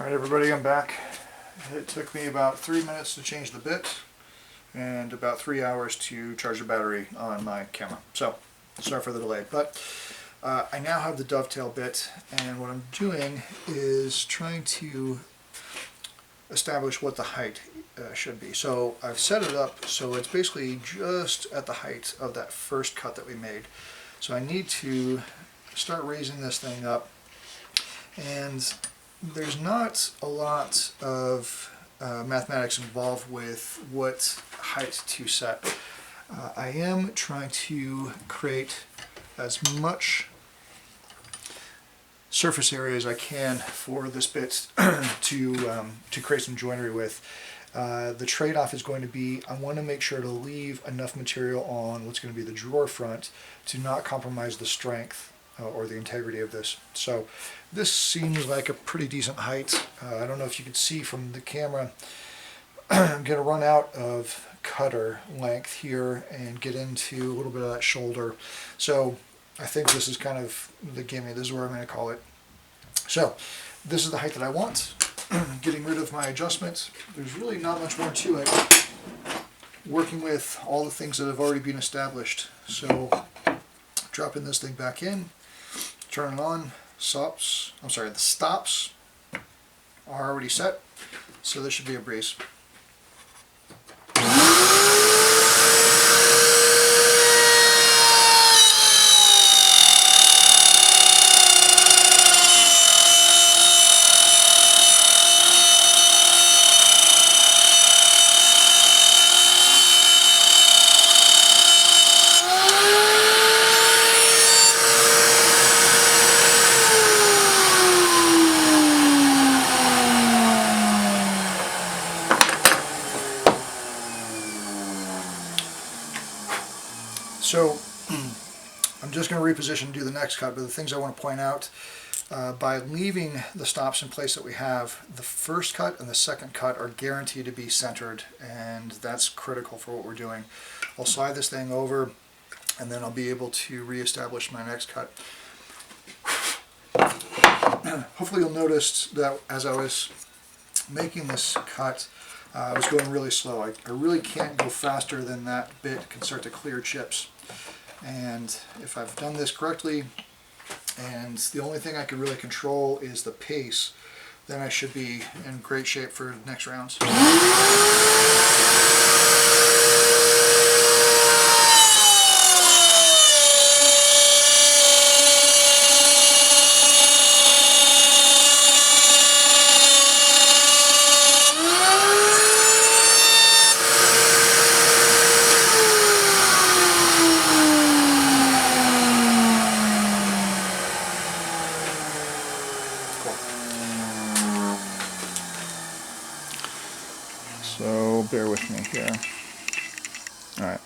Alright everybody, I'm back. It took me about 3 minutes to change the bit and about 3 hours to charge the battery on my camera. So, sorry for the delay, but I now have the dovetail bit, and what I'm doing is trying to establish what the height should be. So I've set it up so it's basically just at the height of that first cut that we made. So I need to start raising this thing up, and there's not a lot of mathematics involved with what height to set. I am trying to create as much surface area as I can for this bit to create some joinery with. The trade-off is going to be I want to make sure to leave enough material on what's going to be the drawer front to not compromise the strength or the integrity of this. So this seems like a pretty decent height. I don't know if you can see from the camera. I'm going to run out of cutter length here and get into a little bit of that shoulder. So I think this is kind of the gimme. This is where I'm going to call it. So this is the height that I want. Getting rid of my adjustments. There's really not much more to it. Working with all the things that have already been established. So dropping this thing back in, turn it on. The stops are already set, so this should be a breeze. So I'm just going to reposition and do the next cut, but the things I want to point out, by leaving the stops in place that we have, the first cut and the second cut are guaranteed to be centered, and that's critical for what we're doing. I'll slide this thing over, and then I'll be able to reestablish my next cut. Hopefully you'll notice that as I was making this cut, I was going really slow. I really can't go faster than that bit can start to clear chips. And if I've done this correctly, and the only thing I can really control is the pace, then I should be in great shape for next rounds. So bear with me here. Alright,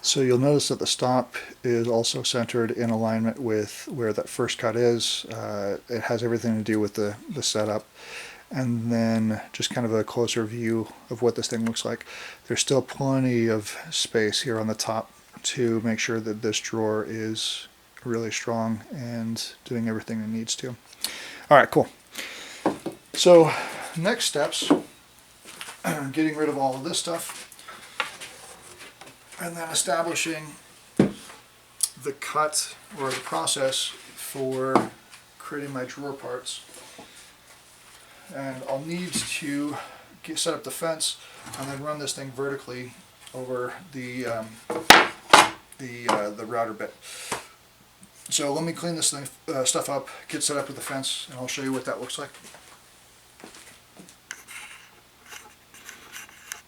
so you'll notice that the stop is also centered in alignment with where that first cut is. It has everything to do with the setup. And then just kind of a closer view of what this thing looks like. There's still plenty of space here on the top to make sure that this drawer is really strong and doing everything it needs to. Alright, cool. So next steps, getting rid of all of this stuff, and then establishing the cut or the process for creating my drawer parts. And I'll need to set up the fence and then run this thing vertically over the router bit. So let me clean this thing, stuff up, get set up with the fence, and I'll show you what that looks like.